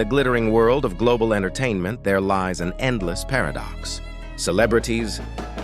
glittering world of global entertainment, there lies an endless paradox. Celebrities,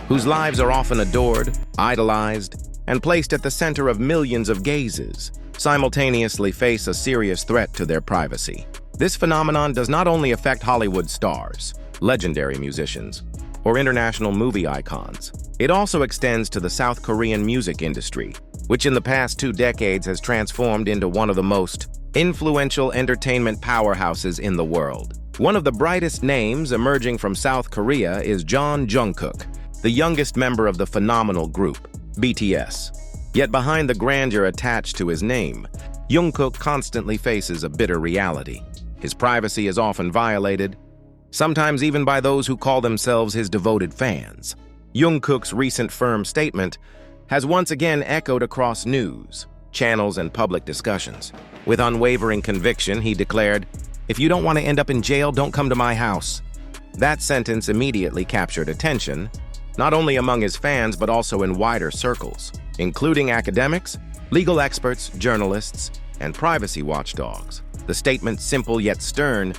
whose lives are often adored, idolized, and placed at the center of millions of gazes, simultaneously face a serious threat to their privacy. This phenomenon does not only affect Hollywood stars, legendary musicians, or international movie icons. It also extends to the South Korean music industry, which in the past 2 decades has transformed into one of the most influential entertainment powerhouses in the world. One of the brightest names emerging from South Korea is Jungkook, the youngest member of the phenomenal group, BTS. Yet behind the grandeur attached to his name, Jungkook constantly faces a bitter reality. His privacy is often violated, sometimes even by those who call themselves his devoted fans. Jungkook's recent firm statement has once again echoed across news, channels, and public discussions. With unwavering conviction, he declared, "If you don't want to end up in jail, don't come to my house." That sentence immediately captured attention, not only among his fans but also in wider circles, including academics, legal experts, journalists, and privacy watchdogs. The statement, simple yet stern,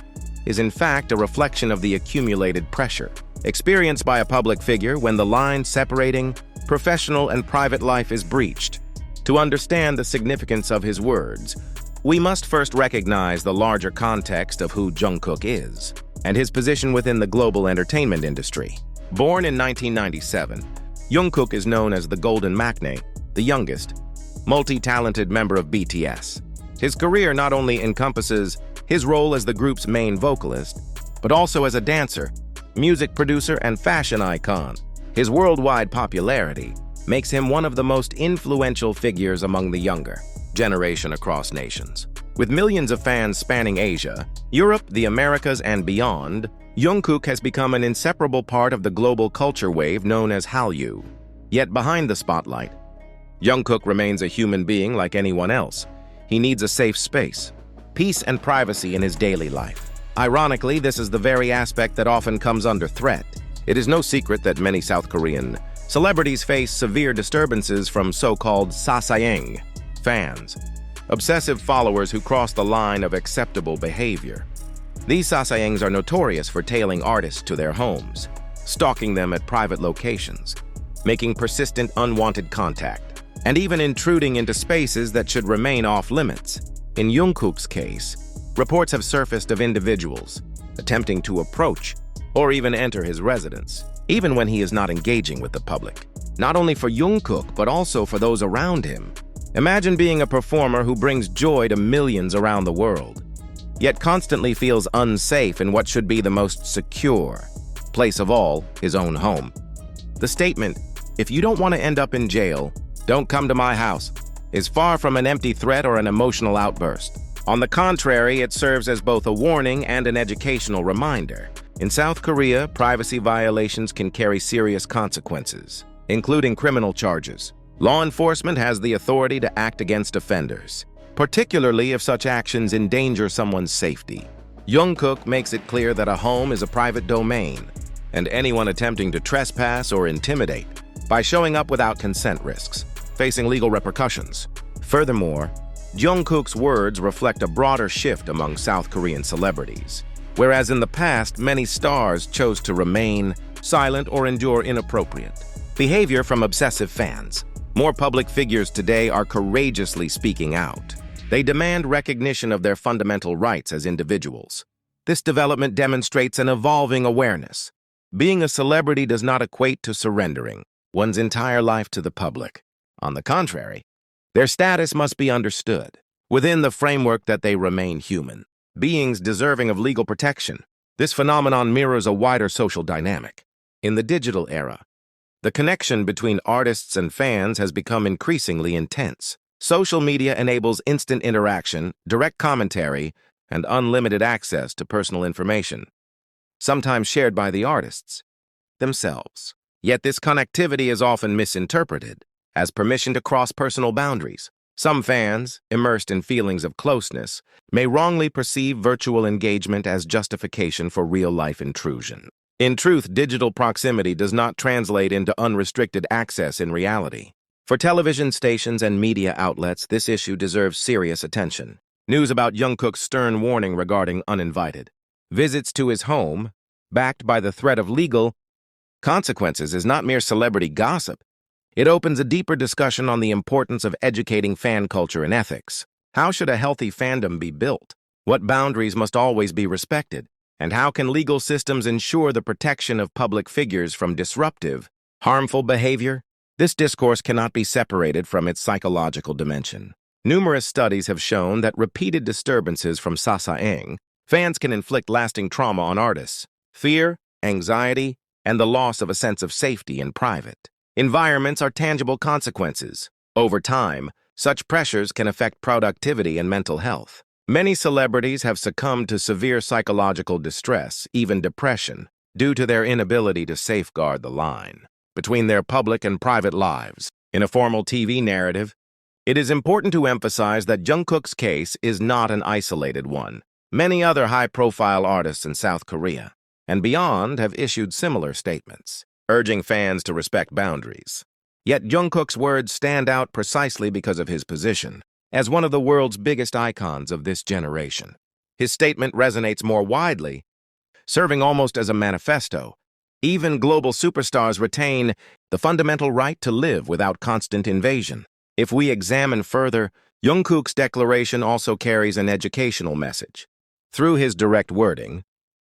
is in fact a reflection of the accumulated pressure experienced by a public figure when the line separating professional and private life is breached. To understand the significance of his words, we must first recognize the larger context of who Jungkook is and his position within the global entertainment industry. Born in 1997, Jungkook is known as the Golden Maknae, the youngest, multi-talented member of BTS. His career not only encompasses his role as the group's main vocalist, but also as a dancer, music producer, and fashion icon. His worldwide popularity makes him one of the most influential figures among the younger generation across nations. With millions of fans spanning Asia, Europe, the Americas, and beyond, Jungkook has become an inseparable part of the global culture wave known as Hallyu. Yet behind the spotlight, Jungkook remains a human being like anyone else. He needs a safe space, peace, and privacy in his daily life. Ironically, this is the very aspect that often comes under threat. It is no secret that many South Korean celebrities face severe disturbances from so-called sasaeng fans, obsessive followers who cross the line of acceptable behavior. These sasaengs are notorious for tailing artists to their homes, stalking them at private locations, making persistent unwanted contact, and even intruding into spaces that should remain off-limits. In Jungkook's case, reports have surfaced of individuals attempting to approach or even enter his residence, even when he is not engaging with the public. Not only for Jungkook, but also for those around him. Imagine being a performer who brings joy to millions around the world, yet constantly feels unsafe in what should be the most secure place of all, his own home. The statement, "If you don't want to end up in jail, don't come to my house," is far from an empty threat or an emotional outburst. On the contrary, it serves as both a warning and an educational reminder. In South Korea, privacy violations can carry serious consequences, including criminal charges. Law enforcement has the authority to act against offenders, particularly if such actions endanger someone's safety. Jungkook makes it clear that a home is a private domain, and anyone attempting to trespass or intimidate by showing up without consent risks facing legal repercussions. Furthermore, Jungkook's words reflect a broader shift among South Korean celebrities. Whereas in the past, many stars chose to remain silent or endure inappropriate behavior from obsessive fans, more public figures today are courageously speaking out. They demand recognition of their fundamental rights as individuals. This development demonstrates an evolving awareness. Being a celebrity does not equate to surrendering one's entire life to the public. On the contrary, their status must be understood within the framework that they remain human beings deserving of legal protection. This phenomenon mirrors a wider social dynamic. In the digital era, the connection between artists and fans has become increasingly intense. Social media enables instant interaction, direct commentary, and unlimited access to personal information, sometimes shared by the artists themselves. Yet this connectivity is often misinterpreted as permission to cross personal boundaries. Some fans, immersed in feelings of closeness, may wrongly perceive virtual engagement as justification for real-life intrusion. In truth, digital proximity does not translate into unrestricted access in reality. For television stations and media outlets, this issue deserves serious attention. News about Jungkook's stern warning regarding uninvited visits to his home, backed by the threat of legal consequences, is not mere celebrity gossip. It opens a deeper discussion on the importance of educating fan culture and ethics. How should a healthy fandom be built? What boundaries must always be respected? And how can legal systems ensure the protection of public figures from disruptive, harmful behavior? This discourse cannot be separated from its psychological dimension. Numerous studies have shown that repeated disturbances from sasaeng fans can inflict lasting trauma on artists. Fear, anxiety, and the loss of a sense of safety in private environments are tangible consequences. Over time, such pressures can affect productivity and mental health. Many celebrities have succumbed to severe psychological distress, even depression, due to their inability to safeguard the line between their public and private lives. In a formal TV narrative, it is important to emphasize that Jungkook's case is not an isolated one. Many other high-profile artists in South Korea and beyond have issued similar statements, urging fans to respect boundaries. Yet Jungkook's words stand out precisely because of his position as one of the world's biggest icons of this generation. His statement resonates more widely, serving almost as a manifesto. Even global superstars retain the fundamental right to live without constant invasion. If we examine further, Jungkook's declaration also carries an educational message. Through his direct wording,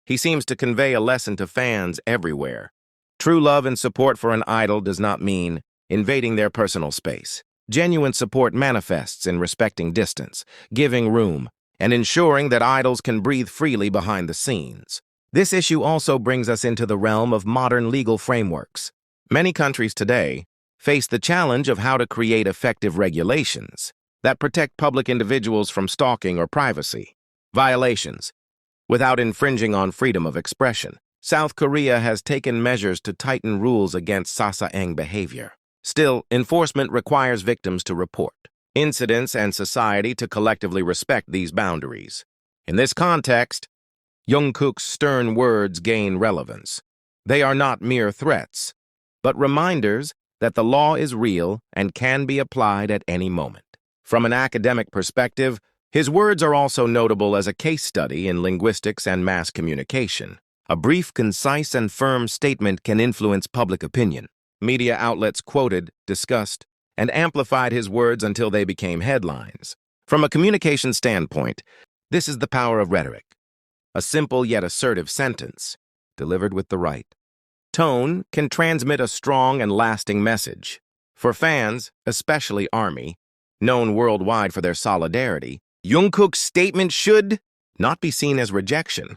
he seems to convey a lesson to fans everywhere. True love and support for an idol does not mean invading their personal space. Genuine support manifests in respecting distance, giving room, and ensuring that idols can breathe freely behind the scenes. This issue also brings us into the realm of modern legal frameworks. Many countries today face the challenge of how to create effective regulations that protect public individuals from stalking or privacy violations without infringing on freedom of expression. South Korea has taken measures to tighten rules against sasaeng behavior. Still, enforcement requires victims to report incidents and society to collectively respect these boundaries. In this context, Jungkook's stern words gain relevance. They are not mere threats, but reminders that the law is real and can be applied at any moment. From an academic perspective, his words are also notable as a case study in linguistics and mass communication. A brief, concise, and firm statement can influence public opinion. Media outlets quoted, discussed, and amplified his words until they became headlines. From a communication standpoint, this is the power of rhetoric. A simple yet assertive sentence, delivered with the right tone, can transmit a strong and lasting message. For fans, especially ARMY, known worldwide for their solidarity, Jungkook's statement should not be seen as rejection,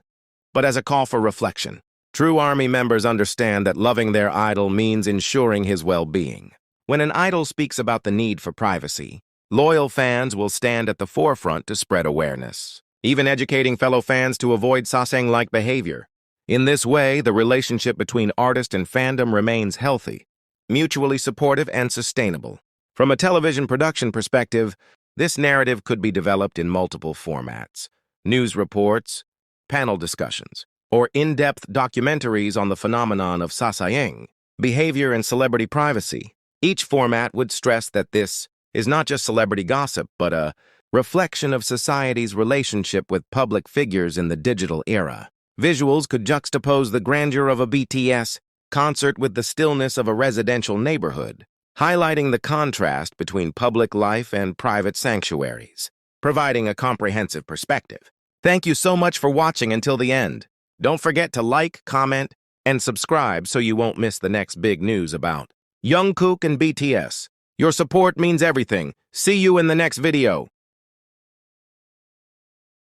but as a call for reflection. True ARMY members understand that loving their idol means ensuring his well-being. When an idol speaks about the need for privacy, loyal fans will stand at the forefront to spread awareness, even educating fellow fans to avoid sasaeng-like behavior. In this way, the relationship between artist and fandom remains healthy, mutually supportive, and sustainable. From a television production perspective, this narrative could be developed in multiple formats: news reports, panel discussions, or in-depth documentaries on the phenomenon of sasaeng, behavior, and celebrity privacy. Each format would stress that this is not just celebrity gossip, but a reflection of society's relationship with public figures in the digital era. Visuals could juxtapose the grandeur of a BTS concert with the stillness of a residential neighborhood, highlighting the contrast between public life and private sanctuaries, providing a comprehensive perspective. Thank you so much for watching until the end. Don't forget to like, comment, and subscribe so you won't miss the next big news about Jungkook and BTS. Your support means everything. See you in the next video.